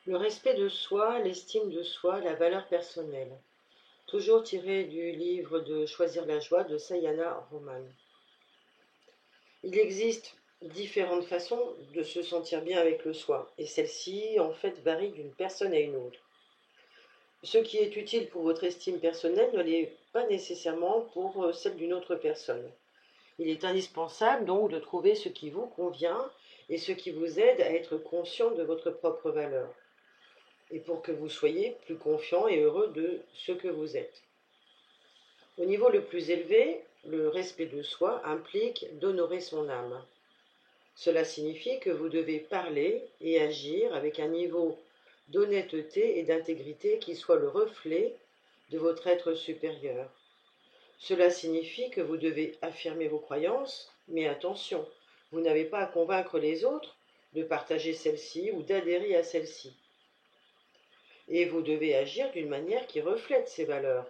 Le respect de soi, l'estime de soi, la valeur personnelle. Toujours tiré du livre de Choisir la joie de Sayana Roman. Il existe différentes façons de se sentir bien avec le soi, et celles-ci, en fait, varient d'une personne à une autre. Ce qui est utile pour votre estime personnelle ne l'est pas nécessairement pour celle d'une autre personne. Il est indispensable donc de trouver ce qui vous convient et ce qui vous aide à être conscient de votre propre valeur, et pour que vous soyez plus confiant et heureux de ce que vous êtes. Au niveau le plus élevé, le respect de soi implique d'honorer son âme. Cela signifie que vous devez parler et agir avec un niveau d'honnêteté et d'intégrité qui soit le reflet de votre être supérieur. Cela signifie que vous devez affirmer vos croyances, mais attention, vous n'avez pas à convaincre les autres de partager celles-ci ou d'adhérer à celles-ci. Et vous devez agir d'une manière qui reflète ces valeurs.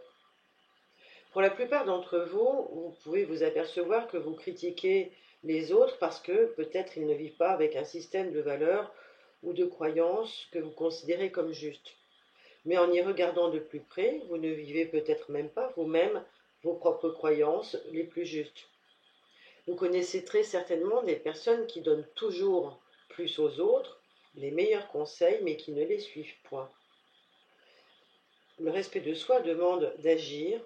Pour la plupart d'entre vous, vous pouvez vous apercevoir que vous critiquez les autres parce que peut-être ils ne vivent pas avec un système de valeurs ou de croyances que vous considérez comme juste. Mais en y regardant de plus près, vous ne vivez peut-être même pas vous-même vos propres croyances les plus justes. Vous connaissez très certainement des personnes qui donnent toujours plus aux autres, les meilleurs conseils, mais qui ne les suivent point. Le respect de soi demande d'agir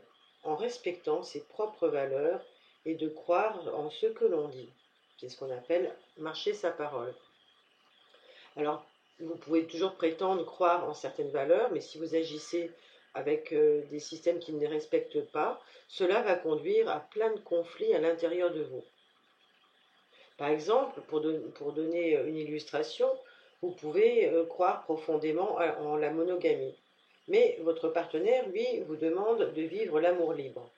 en respectant ses propres valeurs et de croire en ce que l'on dit. C'est ce qu'on appelle marcher sa parole. Alors, vous pouvez toujours prétendre croire en certaines valeurs, mais si vous agissez avec des systèmes qui ne les respectent pas, cela va conduire à plein de conflits à l'intérieur de vous. Par exemple, pour donner une illustration, vous pouvez croire profondément en la monogamie. Mais votre partenaire, lui, vous demande de vivre l'amour libre.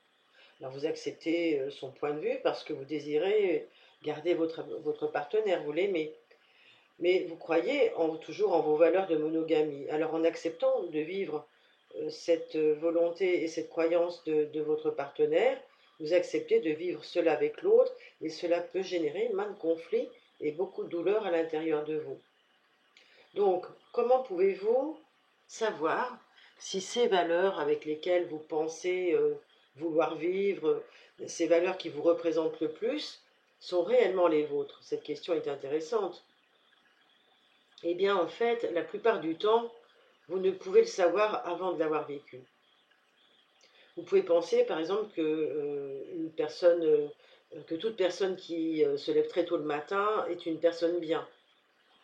Alors vous acceptez son point de vue parce que vous désirez garder votre partenaire, vous l'aimez. Mais vous croyez toujours en vos valeurs de monogamie. Alors en acceptant de vivre cette volonté et cette croyance de votre partenaire, vous acceptez de vivre cela avec l'autre et cela peut générer maintes conflits et beaucoup de douleur à l'intérieur de vous. Donc, comment pouvez-vous savoir si ces valeurs avec lesquelles vous pensez vouloir vivre, ces valeurs qui vous représentent le plus, sont réellement les vôtres? Cette question est intéressante. Eh bien, en fait, la plupart du temps, vous ne pouvez le savoir avant de l'avoir vécu. Vous pouvez penser, par exemple, que toute personne qui se lève très tôt le matin est une personne bien.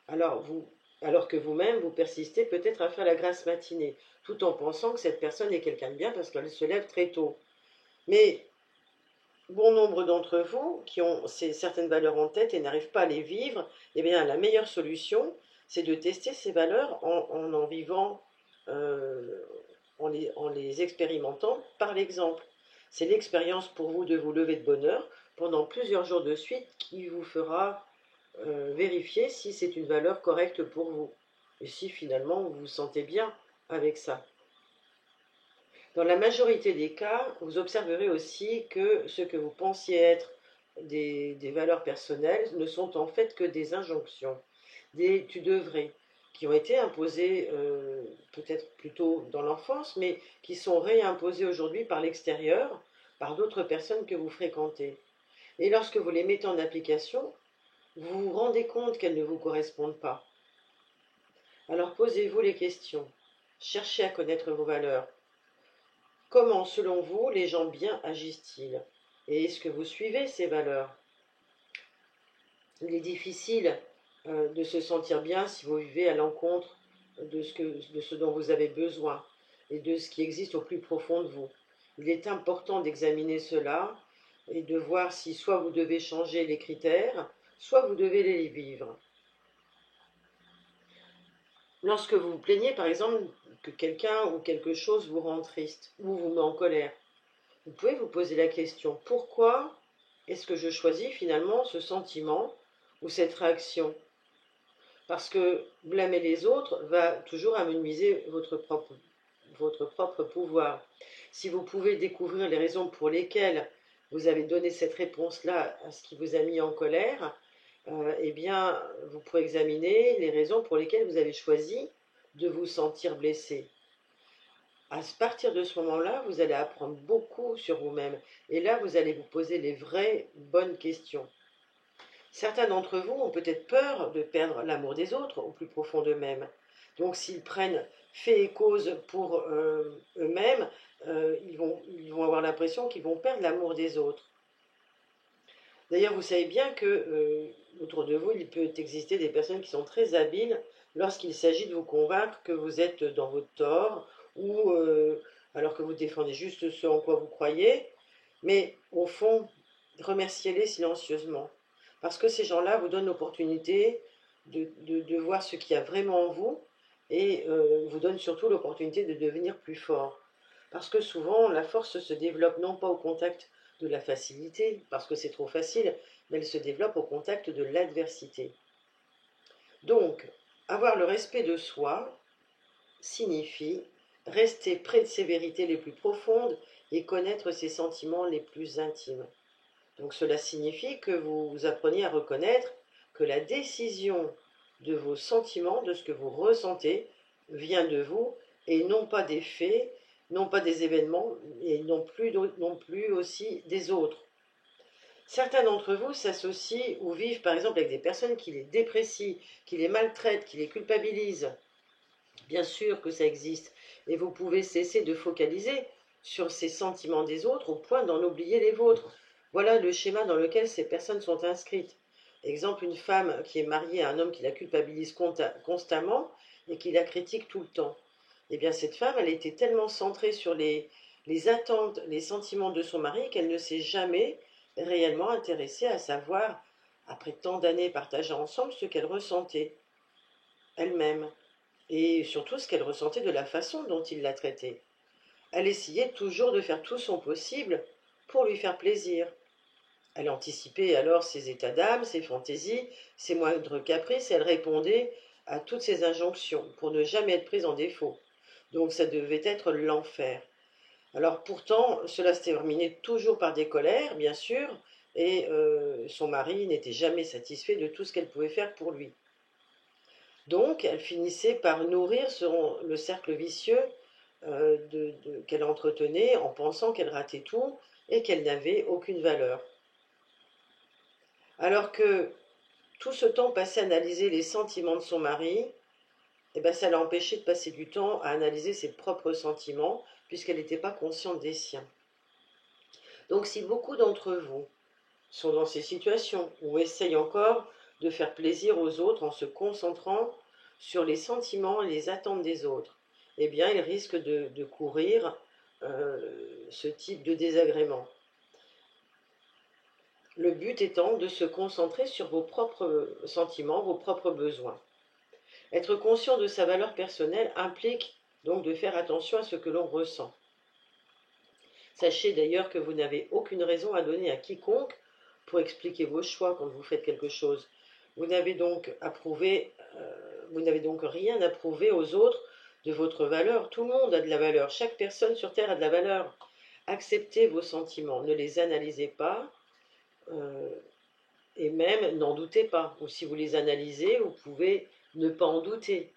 Alors que vous-même, vous persistez peut-être à faire la grasse matinée, tout en pensant que cette personne est quelqu'un de bien parce qu'elle se lève très tôt. Mais bon nombre d'entre vous qui ont certaines valeurs en tête et n'arrivent pas à les vivre, eh bien la meilleure solution, c'est de tester ces valeurs en vivant, en les expérimentant par l'exemple. C'est l'expérience pour vous de vous lever de bonne heure pendant plusieurs jours de suite qui vous fera vérifier si c'est une valeur correcte pour vous et si finalement vous vous sentez bien avec ça. Dans la majorité des cas, vous observerez aussi que ce que vous pensiez être des valeurs personnelles ne sont en fait que des injonctions, des tu devrais, qui ont été imposées peut-être plutôt dans l'enfance, mais qui sont réimposées aujourd'hui par l'extérieur, par d'autres personnes que vous fréquentez. Et lorsque vous les mettez en application, vous vous rendez compte qu'elles ne vous correspondent pas. Alors posez-vous les questions. Cherchez à connaître vos valeurs. Comment, selon vous, les gens bien agissent-ils? Et est-ce que vous suivez ces valeurs? Il est difficile de se sentir bien si vous vivez à l'encontre de ce dont vous avez besoin et de ce qui existe au plus profond de vous. Il est important d'examiner cela et de voir si soit vous devez changer les critères, soit vous devez les vivre. Lorsque vous vous plaignez, par exemple, que quelqu'un ou quelque chose vous rend triste ou vous met en colère, vous pouvez vous poser la question, pourquoi est-ce que je choisis finalement ce sentiment ou cette réaction? Parce que blâmer les autres va toujours amenuiser votre propre pouvoir. Si vous pouvez découvrir les raisons pour lesquelles vous avez donné cette réponse-là à ce qui vous a mis en colère, eh bien, vous pourrez examiner les raisons pour lesquelles vous avez choisi de vous sentir blessé. À partir de ce moment-là, vous allez apprendre beaucoup sur vous-même. Et là, vous allez vous poser les vraies bonnes questions. Certains d'entre vous ont peut-être peur de perdre l'amour des autres au plus profond d'eux-mêmes. Donc s'ils prennent fait et cause pour eux-mêmes, ils vont avoir l'impression qu'ils vont perdre l'amour des autres. D'ailleurs, vous savez bien que autour de vous, il peut exister des personnes qui sont très habiles lorsqu'il s'agit de vous convaincre que vous êtes dans votre tort ou alors que vous défendez juste ce en quoi vous croyez. Mais au fond, remerciez-les silencieusement. Parce que ces gens-là vous donnent l'opportunité de voir ce qu'il y a vraiment en vous et vous donnent surtout l'opportunité de devenir plus fort. Parce que souvent, la force se développe non pas au contact de la facilité, parce que c'est trop facile, mais elle se développe au contact de l'adversité. Donc, avoir le respect de soi signifie rester près de ses vérités les plus profondes et connaître ses sentiments les plus intimes. Donc cela signifie que vous appreniez à reconnaître que la décision de vos sentiments, de ce que vous ressentez, vient de vous et non pas des faits, non pas des événements et non plus aussi des autres. Certains d'entre vous s'associent ou vivent par exemple avec des personnes qui les déprécient, qui les maltraitent, qui les culpabilisent. Bien sûr que ça existe et vous pouvez cesser de focaliser sur ces sentiments des autres au point d'en oublier les vôtres. Voilà le schéma dans lequel ces personnes sont inscrites. Exemple, une femme qui est mariée à un homme qui la culpabilise constamment et qui la critique tout le temps. Eh bien, cette femme, elle était tellement centrée sur les attentes, les sentiments de son mari qu'elle ne s'est jamais réellement intéressée à savoir, après tant d'années partagées ensemble, ce qu'elle ressentait elle-même et surtout ce qu'elle ressentait de la façon dont il la traitait. Elle essayait toujours de faire tout son possible pour lui faire plaisir. Elle anticipait alors ses états d'âme, ses fantaisies, ses moindres caprices, et elle répondait à toutes ses injonctions pour ne jamais être prise en défaut. Donc ça devait être l'enfer. Alors pourtant, cela se terminait toujours par des colères, bien sûr, et son mari n'était jamais satisfait de tout ce qu'elle pouvait faire pour lui. Donc, elle finissait par nourrir le cercle vicieux qu'elle entretenait en pensant qu'elle ratait tout et qu'elle n'avait aucune valeur. Alors que tout ce temps passé à analyser les sentiments de son mari, eh ben, ça l'a empêché de passer du temps à analyser ses propres sentiments, puisqu'elle n'était pas consciente des siens. Donc si beaucoup d'entre vous sont dans ces situations ou essayent encore de faire plaisir aux autres en se concentrant sur les sentiments et les attentes des autres, eh bien, ils risquent de courir ce type de désagrément. Le but étant de se concentrer sur vos propres sentiments, vos propres besoins. Être conscient de sa valeur personnelle implique donc de faire attention à ce que l'on ressent. Sachez d'ailleurs que vous n'avez aucune raison à donner à quiconque pour expliquer vos choix quand vous faites quelque chose. Vous n'avez donc rien à prouver aux autres de votre valeur. Tout le monde a de la valeur. Chaque personne sur Terre a de la valeur. Acceptez vos sentiments. Ne les analysez pas. Et même n'en doutez pas. Ou si vous les analysez, vous pouvez ne pas en douter.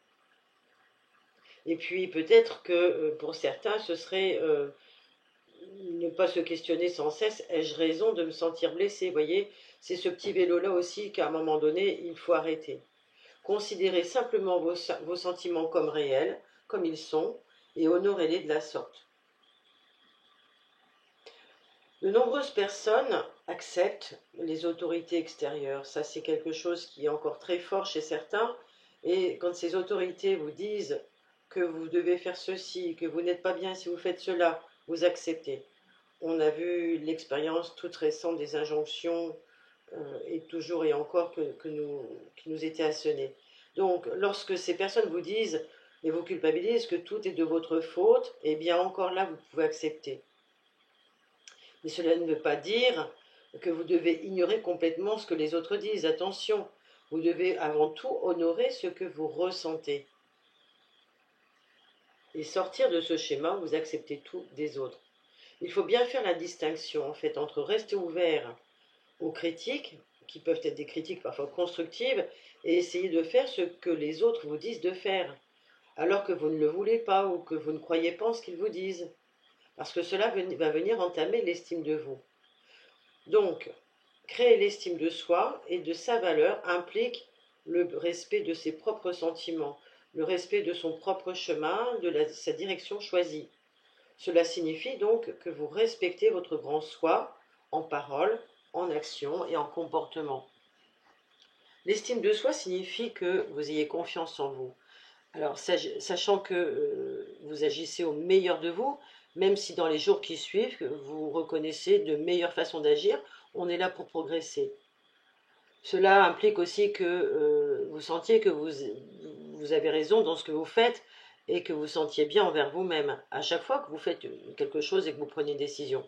Et puis peut-être que pour certains, ce serait ne pas se questionner sans cesse, ai-je raison de me sentir blessé? Vous voyez, c'est ce petit vélo-là aussi qu'à un moment donné, il faut arrêter. Considérez simplement vos sentiments comme réels, comme ils sont, et honorez-les de la sorte. De nombreuses personnes acceptent les autorités extérieures. Ça, c'est quelque chose qui est encore très fort chez certains. Et quand ces autorités vous disent que vous devez faire ceci, que vous n'êtes pas bien si vous faites cela, vous acceptez. On a vu l'expérience toute récente des injonctions et toujours et encore qui nous étaient assénées. Donc, lorsque ces personnes vous disent et vous culpabilisent que tout est de votre faute, eh bien encore là, vous pouvez accepter. Mais cela ne veut pas dire que vous devez ignorer complètement ce que les autres disent. Attention, vous devez avant tout honorer ce que vous ressentez. Et sortir de ce schéma où vous acceptez tout des autres. Il faut bien faire la distinction en fait entre rester ouvert aux critiques, qui peuvent être des critiques parfois constructives, et essayer de faire ce que les autres vous disent de faire. alors que vous ne le voulez pas ou que vous ne croyez pas en ce qu'ils vous disent, parce que cela va venir entamer l'estime de vous. Donc, créer l'estime de soi et de sa valeur implique le respect de ses propres sentiments, le respect de son propre chemin, sa direction choisie. Cela signifie donc que vous respectez votre grand soi en parole, en action et en comportement. L'estime de soi signifie que vous ayez confiance en vous. Alors, sachant que vous agissez au meilleur de vous, même si dans les jours qui suivent, vous reconnaissez de meilleures façons d'agir, on est là pour progresser. Cela implique aussi que vous sentiez que vous avez raison dans ce que vous faites et que vous sentiez bien envers vous-même à chaque fois que vous faites quelque chose et que vous prenez une décision.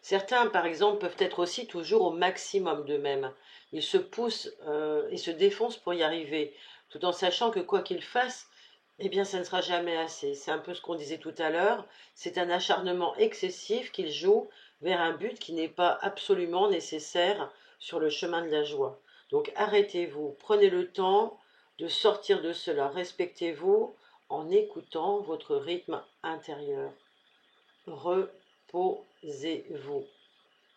Certains, par exemple, peuvent être aussi toujours au maximum d'eux-mêmes. Ils se poussent et se défoncent pour y arriver, tout en sachant que quoi qu'ils fassent, eh bien, ça ne sera jamais assez. C'est un peu ce qu'on disait tout à l'heure. C'est un acharnement excessif qu'ils jouent vers un but qui n'est pas absolument nécessaire sur le chemin de la joie. Donc arrêtez-vous, prenez le temps de sortir de cela. Respectez-vous en écoutant votre rythme intérieur. Reposez-vous.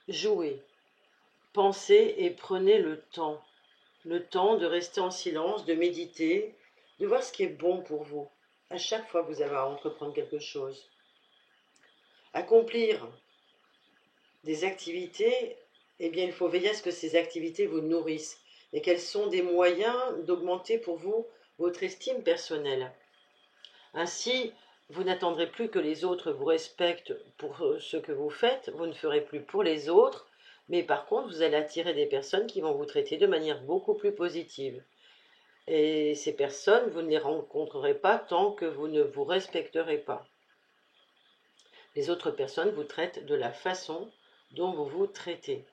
Jouez, pensez et prenez le temps de rester en silence, de méditer, de voir ce qui est bon pour vous, à chaque fois que vous avez à entreprendre quelque chose. Accomplir des activités, eh bien il faut veiller à ce que ces activités vous nourrissent et qu'elles sont des moyens d'augmenter pour vous votre estime personnelle. Ainsi, vous n'attendrez plus que les autres vous respectent pour ce que vous faites, vous ne ferez plus pour les autres, mais par contre, vous allez attirer des personnes qui vont vous traiter de manière beaucoup plus positive. Et ces personnes, vous ne les rencontrerez pas tant que vous ne vous respecterez pas. Les autres personnes vous traitent de la façon dont vous vous traitez.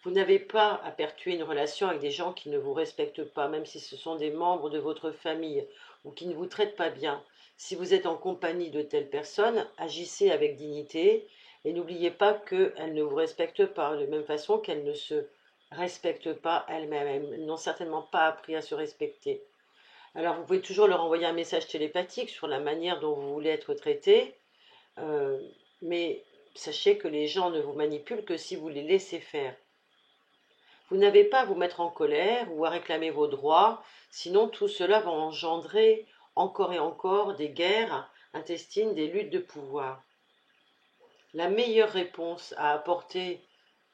Vous n'avez pas à perpétuer une relation avec des gens qui ne vous respectent pas, même si ce sont des membres de votre famille ou qui ne vous traitent pas bien. Si vous êtes en compagnie de telles personnes, agissez avec dignité et n'oubliez pas qu'elles ne vous respectent pas, de même façon qu'elles ne se respectent pas elles-mêmes. Elles n'ont certainement pas appris à se respecter. Alors vous pouvez toujours leur envoyer un message télépathique sur la manière dont vous voulez être traité, mais sachez que les gens ne vous manipulent que si vous les laissez faire. Vous n'avez pas à vous mettre en colère ou à réclamer vos droits, sinon tout cela va engendrer encore et encore des guerres intestines, des luttes de pouvoir. La meilleure réponse à apporter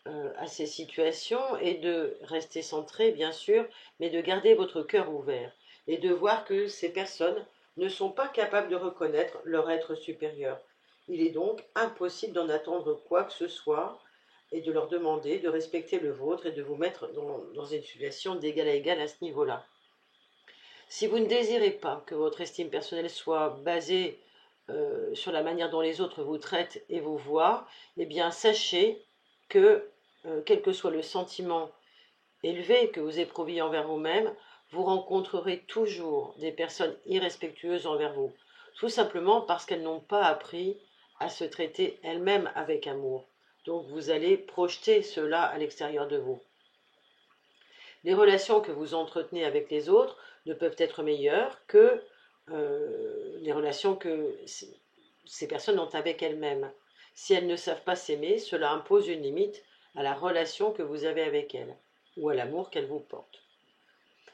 à ces situations est de rester centré, bien sûr, mais de garder votre cœur ouvert et de voir que ces personnes ne sont pas capables de reconnaître leur être supérieur. Il est donc impossible d'en attendre quoi que ce soit et de leur demander de respecter le vôtre et de vous mettre dans une situation d'égal à égal à ce niveau-là. Si vous ne désirez pas que votre estime personnelle soit basée sur la manière dont les autres vous traitent et vous voient, eh bien sachez que, quel que soit le sentiment élevé que vous éprouviez envers vous-même, vous rencontrerez toujours des personnes irrespectueuses envers vous, tout simplement parce qu'elles n'ont pas appris à se traiter elles-mêmes avec amour. Donc vous allez projeter cela à l'extérieur de vous. Les relations que vous entretenez avec les autres ne peuvent être meilleures que les relations que ces personnes ont avec elles-mêmes. Si elles ne savent pas s'aimer, cela impose une limite à la relation que vous avez avec elles ou à l'amour qu'elles vous portent.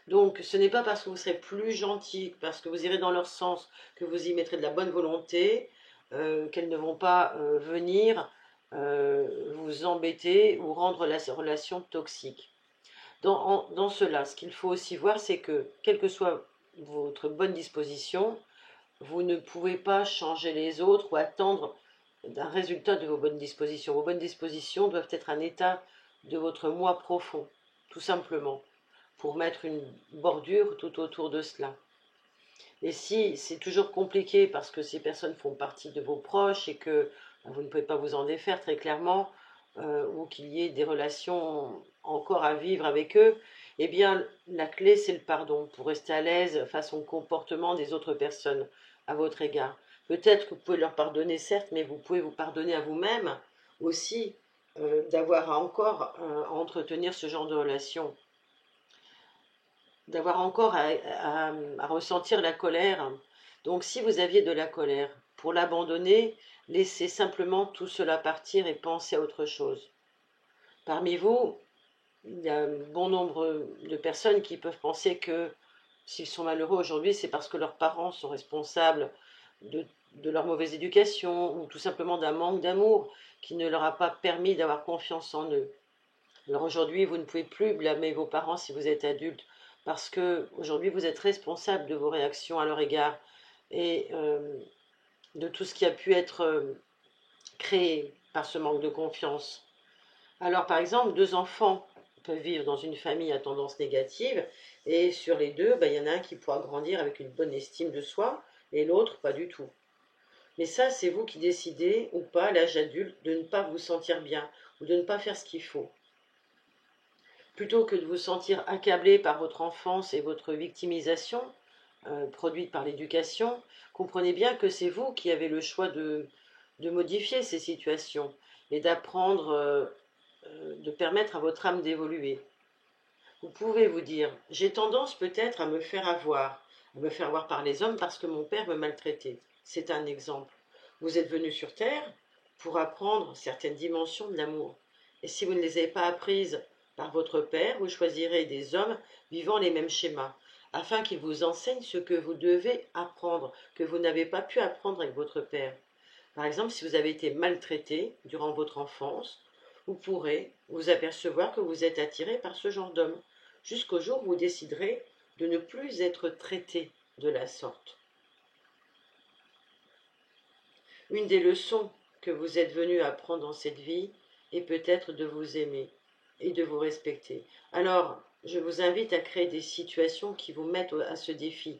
Donc ce n'est pas parce que vous serez plus gentil, parce que vous irez dans leur sens, que vous y mettrez de la bonne volonté, qu'elles ne vont pas venir vous embêter ou rendre la relation toxique. Dans cela, ce qu'il faut aussi voir, c'est que, quelle que soit votre bonne disposition, vous ne pouvez pas changer les autres ou attendre un résultat de vos bonnes dispositions. Vos bonnes dispositions doivent être un état de votre moi profond, tout simplement, pour mettre une bordure tout autour de cela. Et si c'est toujours compliqué parce que ces personnes font partie de vos proches et que vous ne pouvez pas vous en défaire très clairement, ou qu'il y ait des relations encore à vivre avec eux, eh bien la clé c'est le pardon, pour rester à l'aise face au comportement des autres personnes à votre égard. Peut-être que vous pouvez leur pardonner, certes, mais vous pouvez vous pardonner à vous-même aussi d'avoir encore à entretenir ce genre de relation. d'avoir encore à ressentir la colère. Donc si vous aviez de la colère, pour l'abandonner, laissez simplement tout cela partir et pensez à autre chose. Parmi vous, il y a un bon nombre de personnes qui peuvent penser que s'ils sont malheureux aujourd'hui, c'est parce que leurs parents sont responsables de leur mauvaise éducation ou tout simplement d'un manque d'amour qui ne leur a pas permis d'avoir confiance en eux. Alors aujourd'hui, vous ne pouvez plus blâmer vos parents si vous êtes adulte, parce que aujourd'hui vous êtes responsable de vos réactions à leur égard et de tout ce qui a pu être créé par ce manque de confiance. Alors par exemple, deux enfants peuvent vivre dans une famille à tendance négative et sur les deux, il y en a un qui pourra grandir avec une bonne estime de soi et l'autre pas du tout. Mais ça, c'est vous qui décidez ou pas à l'âge adulte de ne pas vous sentir bien ou de ne pas faire ce qu'il faut. Plutôt que de vous sentir accablé par votre enfance et votre victimisation, produite par l'éducation, comprenez bien que c'est vous qui avez le choix de modifier ces situations et d'apprendre, de permettre à votre âme d'évoluer. Vous pouvez vous dire, j'ai tendance peut-être à me faire avoir par les hommes parce que mon père me maltraitait. C'est un exemple. Vous êtes venu sur Terre pour apprendre certaines dimensions de l'amour. Et si vous ne les avez pas apprises par votre père, vous choisirez des hommes vivant les mêmes schémas, afin qu'ils vous enseignent ce que vous devez apprendre, que vous n'avez pas pu apprendre avec votre père. Par exemple, si vous avez été maltraité durant votre enfance, vous pourrez vous apercevoir que vous êtes attiré par ce genre d'homme, jusqu'au jour où vous déciderez de ne plus être traité de la sorte. Une des leçons que vous êtes venu apprendre dans cette vie est peut-être de vous aimer et de vous respecter. Alors, je vous invite à créer des situations qui vous mettent à ce défi.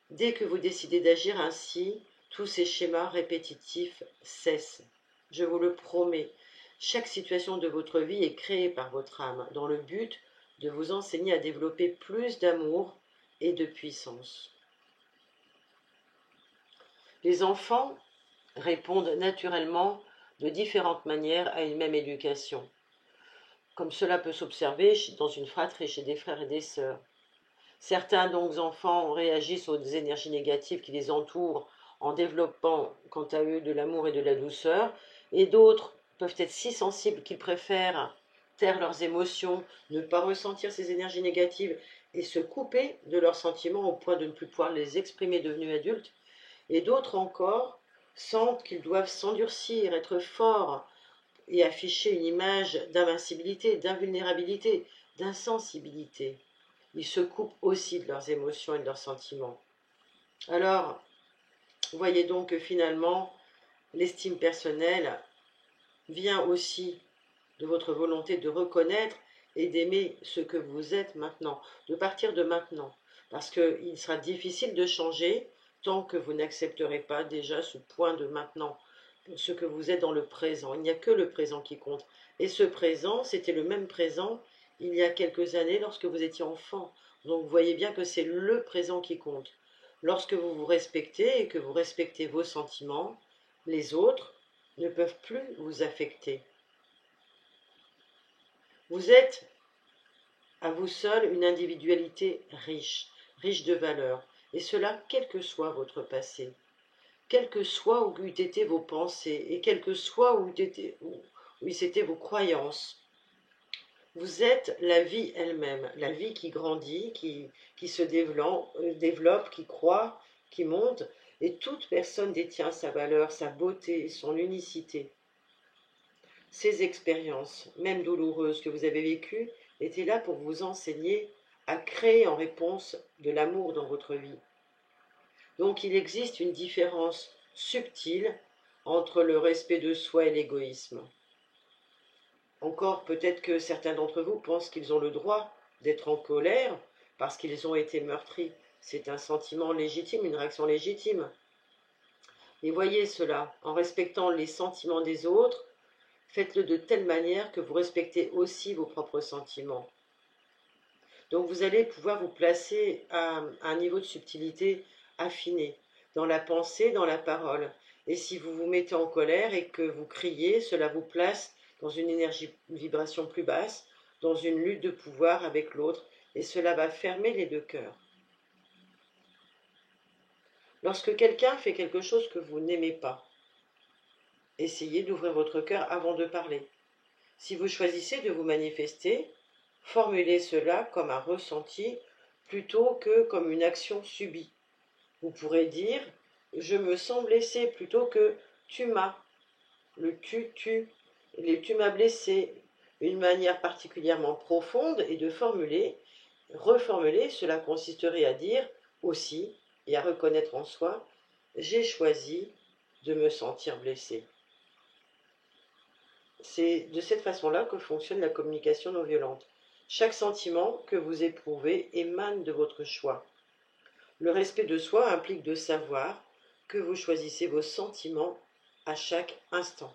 Dès que vous décidez d'agir ainsi, tous ces schémas répétitifs cessent. Je vous le promets. Chaque situation de votre vie est créée par votre âme dans le but de vous enseigner à développer plus d'amour et de puissance. Les enfants répondent naturellement de différentes manières à une même éducation, comme cela peut s'observer dans une fratrie chez des frères et des sœurs. Certains donc enfants réagissent aux énergies négatives qui les entourent en développant quant à eux de l'amour et de la douceur, et d'autres peuvent être si sensibles qu'ils préfèrent taire leurs émotions, ne pas ressentir ces énergies négatives et se couper de leurs sentiments au point de ne plus pouvoir les exprimer devenus adultes, et d'autres encore sentent qu'ils doivent s'endurcir, être forts et afficher une image d'invincibilité, d'invulnérabilité, d'insensibilité. Ils se coupent aussi de leurs émotions et de leurs sentiments. Alors, voyez donc que finalement, l'estime personnelle vient aussi de votre volonté de reconnaître et d'aimer ce que vous êtes maintenant, de partir de maintenant. Parce qu'il sera difficile de changer tant que vous n'accepterez pas déjà ce point de maintenant, ce que vous êtes dans le présent. Il n'y a que le présent qui compte. Et ce présent, c'était le même présent il y a quelques années lorsque vous étiez enfant. Donc vous voyez bien que c'est le présent qui compte. Lorsque vous vous respectez et que vous respectez vos sentiments, les autres ne peuvent plus vous affecter. Vous êtes à vous seul une individualité riche, riche de valeurs, et cela quel que soit votre passé, quel que soit où eût été vos pensées, et quel que soit où étaient vos croyances. Vous êtes la vie elle-même, la vie qui grandit, qui se développe, qui croît, qui monte, et toute personne détient sa valeur, sa beauté, son unicité. Ces expériences, même douloureuses, que vous avez vécues, étaient là pour vous enseigner à créer en réponse de l'amour dans votre vie. Donc il existe une différence subtile entre le respect de soi et l'égoïsme. Encore peut-être que certains d'entre vous pensent qu'ils ont le droit d'être en colère parce qu'ils ont été meurtris. C'est un sentiment légitime, une réaction légitime. Et voyez cela, en respectant les sentiments des autres, faites-le de telle manière que vous respectez aussi vos propres sentiments. Donc vous allez pouvoir vous placer à un niveau de subtilité affiné, dans la pensée, dans la parole. Et si vous vous mettez en colère et que vous criez, cela vous place dans une énergie, une vibration plus basse, dans une lutte de pouvoir avec l'autre, et cela va fermer les deux cœurs. Lorsque quelqu'un fait quelque chose que vous n'aimez pas, essayez d'ouvrir votre cœur avant de parler. Si vous choisissez de vous manifester, formulez cela comme un ressenti plutôt que comme une action subie. Vous pourrez dire « je me sens blessé » plutôt que « tu m'as ». Le « tu », les « tu m'as blessé ». Une manière particulièrement profonde est de formuler, reformuler, cela consisterait à dire aussi et à reconnaître en soi « j'ai choisi de me sentir blessé ». C'est de cette façon-là que fonctionne la communication non violente. Chaque sentiment que vous éprouvez émane de votre choix. Le respect de soi implique de savoir que vous choisissez vos sentiments à chaque instant.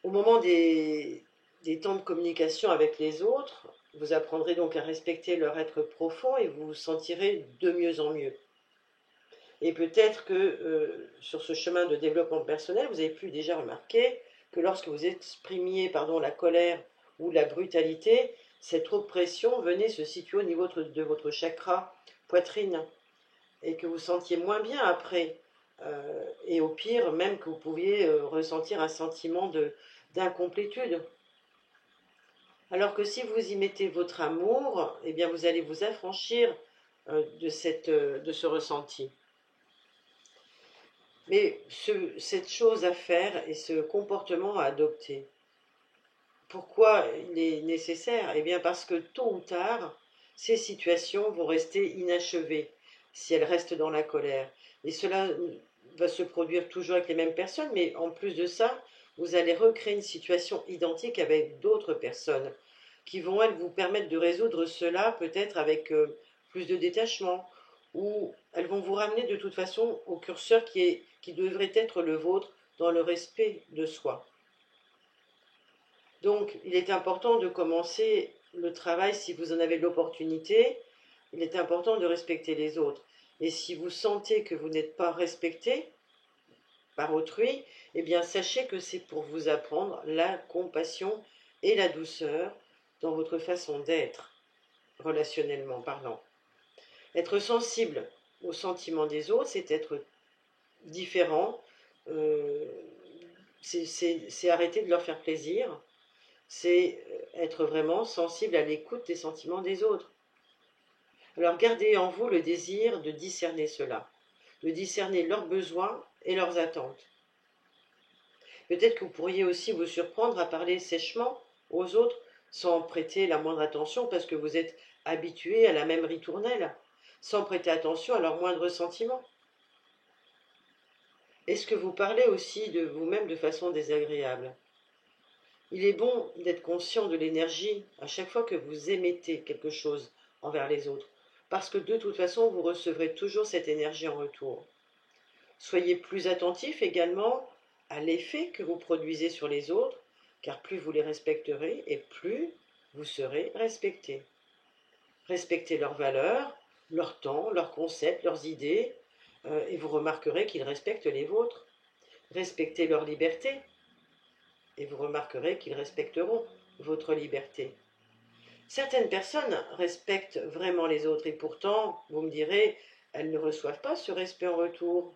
Au moment des temps de communication avec les autres, vous apprendrez donc à respecter leur être profond et vous vous sentirez de mieux en mieux. Et peut-être que sur ce chemin de développement personnel, vous avez pu déjà remarquer que lorsque vous exprimiez la colère ou la brutalité, cette oppression venait se situer au niveau de votre chakra poitrine et que vous sentiez moins bien après. Et au pire, même que vous pouviez ressentir un sentiment d'incomplétude. Alors que si vous y mettez votre amour, eh bien vous allez vous affranchir de ce ressenti. Mais cette chose à faire et ce comportement à adopter, pourquoi il est nécessaire? Eh bien parce que tôt ou tard, ces situations vont rester inachevées si elles restent dans la colère. Et cela va se produire toujours avec les mêmes personnes, mais en plus de ça, vous allez recréer une situation identique avec d'autres personnes qui vont, elles, vous permettre de résoudre cela peut-être avec plus de détachement, ou elles vont vous ramener de toute façon au curseur qui devrait être le vôtre dans le respect de soi. Donc, il est important de commencer le travail si vous en avez l'opportunité. Il est important de respecter les autres. Et si vous sentez que vous n'êtes pas respecté par autrui, eh bien, sachez que c'est pour vous apprendre la compassion et la douceur dans votre façon d'être, relationnellement parlant. Être sensible aux sentiments des autres, c'est être différent, c'est arrêter de leur faire plaisir, c'est être vraiment sensible à l'écoute des sentiments des autres. Alors gardez en vous le désir de discerner cela, de discerner leurs besoins et leurs attentes. Peut-être que vous pourriez aussi vous surprendre à parler sèchement aux autres sans prêter la moindre attention parce que vous êtes habitué à la même ritournelle, sans prêter attention à leurs moindres sentiments. Est-ce que vous parlez aussi de vous-même de façon désagréable? Il est bon d'être conscient de l'énergie à chaque fois que vous émettez quelque chose envers les autres, parce que de toute façon, vous recevrez toujours cette énergie en retour. Soyez plus attentif également à l'effet que vous produisez sur les autres, car plus vous les respecterez et plus vous serez respecté. Respectez leurs valeurs, leur temps, leurs concepts, leurs idées, et vous remarquerez qu'ils respectent les vôtres. Respectez leur liberté, et vous remarquerez qu'ils respecteront votre liberté. Certaines personnes respectent vraiment les autres, et pourtant, vous me direz, elles ne reçoivent pas ce respect en retour.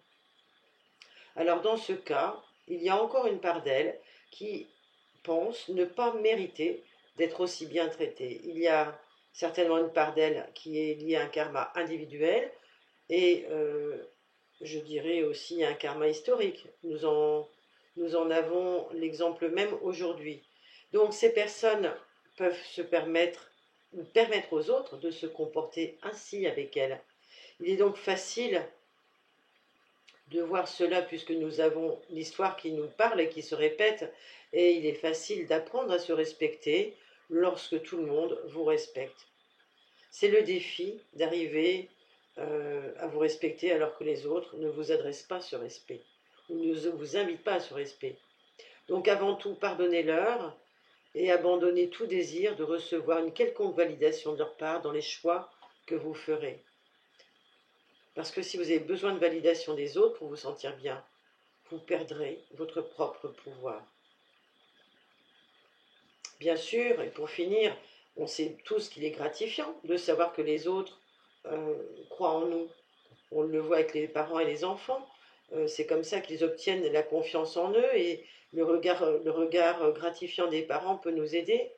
Alors dans ce cas, il y a encore une part d'elles qui pense ne pas mériter d'être aussi bien traitées. Il y a certainement une part d'elles qui est liée à un karma individuel, et je dirais aussi un karma historique. Nous en avons l'exemple même aujourd'hui. Donc ces personnes peuvent se permettre ou permettre aux autres de se comporter ainsi avec elles. Il est donc facile de voir cela puisque nous avons l'histoire qui nous parle et qui se répète, et il est facile d'apprendre à se respecter lorsque tout le monde vous respecte. C'est le défi d'arriver à vous respecter alors que les autres ne vous adressent pas ce respect ou ne vous invitent pas à ce respect. Donc avant tout, pardonnez-leur et abandonnez tout désir de recevoir une quelconque validation de leur part dans les choix que vous ferez. Parce que si vous avez besoin de validation des autres pour vous sentir bien, vous perdrez votre propre pouvoir. Bien sûr, et pour finir, on sait tous qu'il est gratifiant de savoir que les autres croient en nous. On le voit avec les parents et les enfants. C'est comme ça qu'ils obtiennent la confiance en eux et le regard gratifiant des parents peut nous aider.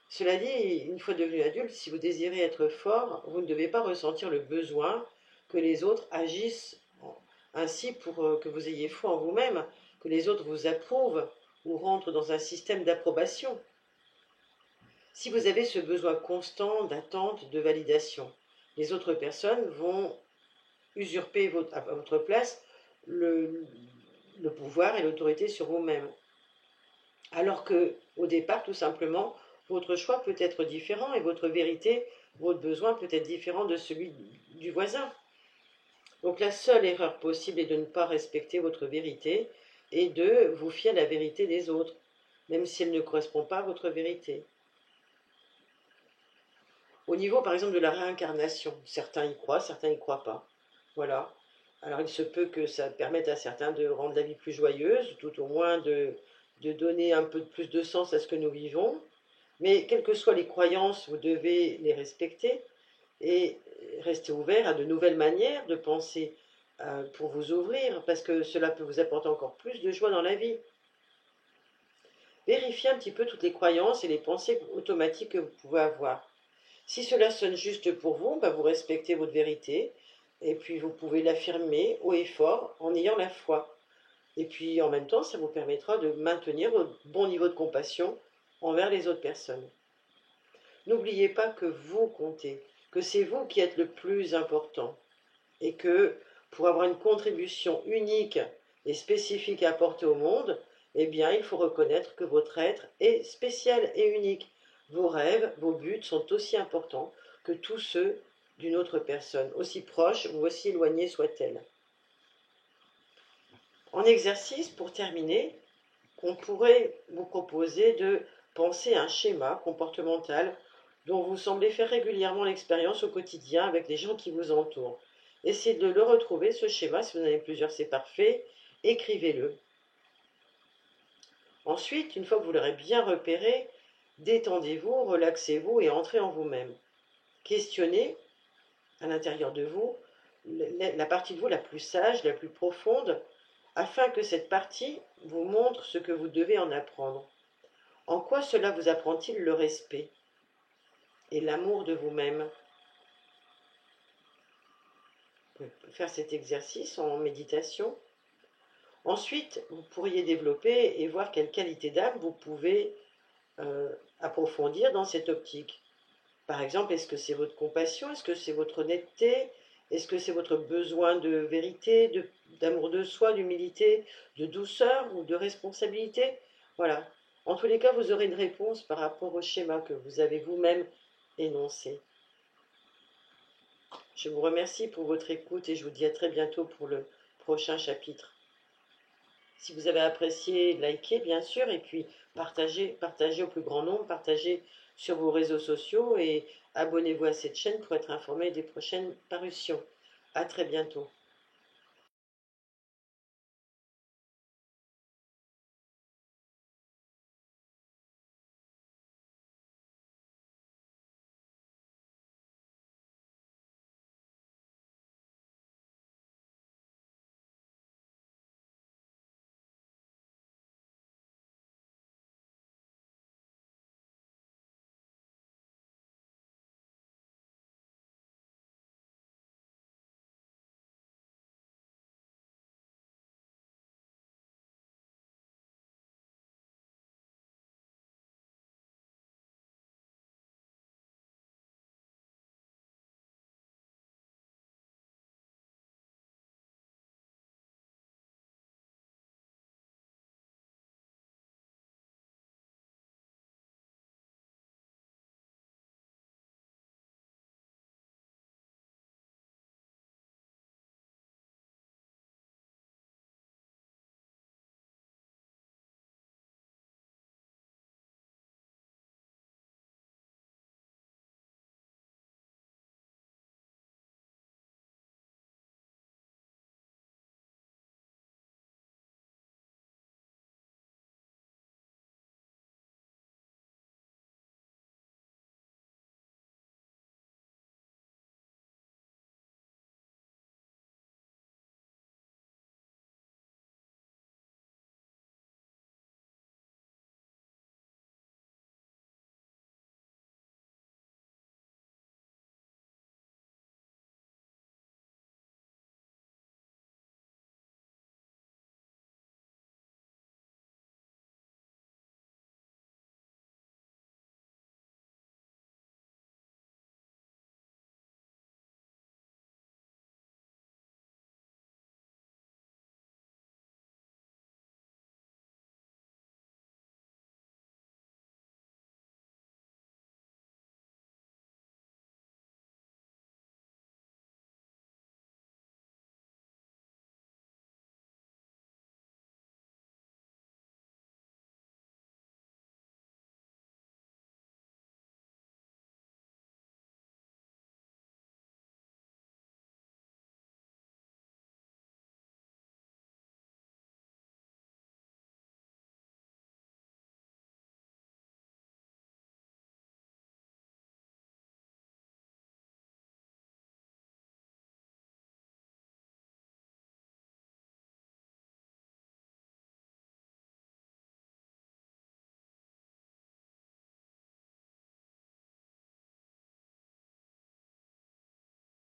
Cela dit, une fois devenu adulte, si vous désirez être fort, vous ne devez pas ressentir le besoin que les autres agissent ainsi pour que vous ayez foi en vous-même, que les autres vous approuvent ou rentrent dans un système d'approbation. Si vous avez ce besoin constant d'attente, de validation, les autres personnes vont usurper à votre place le pouvoir et l'autorité sur vous-même. Alors que, au départ, tout simplement, votre choix peut être différent et votre vérité, votre besoin peut être différent de celui du voisin. Donc la seule erreur possible est de ne pas respecter votre vérité et de vous fier à la vérité des autres, même si elle ne correspond pas à votre vérité. Au niveau, par exemple, de la réincarnation, certains y croient, certains n'y croient pas. Voilà. Alors il se peut que ça permette à certains de rendre la vie plus joyeuse, tout au moins de donner un peu plus de sens à ce que nous vivons. Mais quelles que soient les croyances, vous devez les respecter et rester ouvert à de nouvelles manières de penser pour vous ouvrir, parce que cela peut vous apporter encore plus de joie dans la vie. Vérifiez un petit peu toutes les croyances et les pensées automatiques que vous pouvez avoir. Si cela sonne juste pour vous, vous respectez votre vérité, et puis vous pouvez l'affirmer haut et fort en ayant la foi. Et puis en même temps, ça vous permettra de maintenir votre bon niveau de compassion envers les autres personnes. N'oubliez pas que vous comptez, que c'est vous qui êtes le plus important, et que pour avoir une contribution unique et spécifique à apporter au monde, eh bien, il faut reconnaître que votre être est spécial et unique. Vos rêves, vos buts sont aussi importants que tous ceux d'une autre personne, aussi proche ou aussi éloignée soit-elle. En exercice, pour terminer, on pourrait vous proposer de penser à un schéma comportemental dont vous semblez faire régulièrement l'expérience au quotidien avec les gens qui vous entourent. Essayez de le retrouver, ce schéma, si vous en avez plusieurs, c'est parfait, écrivez-le. Ensuite, une fois que vous l'aurez bien repéré, détendez-vous, relaxez-vous et entrez en vous-même. Questionnez à l'intérieur de vous la partie de vous la plus sage, la plus profonde, afin que cette partie vous montre ce que vous devez en apprendre. En quoi cela vous apprend-il le respect et l'amour de vous-même? Vous pouvez faire cet exercice en méditation. Ensuite, vous pourriez développer et voir quelle qualité d'âme vous pouvez approfondir dans cette optique. Par exemple, est-ce que c'est votre compassion? Est-ce que c'est votre honnêteté? Est-ce que c'est votre besoin de vérité, d'amour de soi, d'humilité, de douceur ou de responsabilité? Voilà. En tous les cas, vous aurez une réponse par rapport au schéma que vous avez vous-même énoncé. Je vous remercie pour votre écoute et je vous dis à très bientôt pour le prochain chapitre. Si vous avez apprécié, likez bien sûr, et puis partagez au plus grand nombre, partagez sur vos réseaux sociaux et abonnez-vous à cette chaîne pour être informé des prochaines parutions. À très bientôt.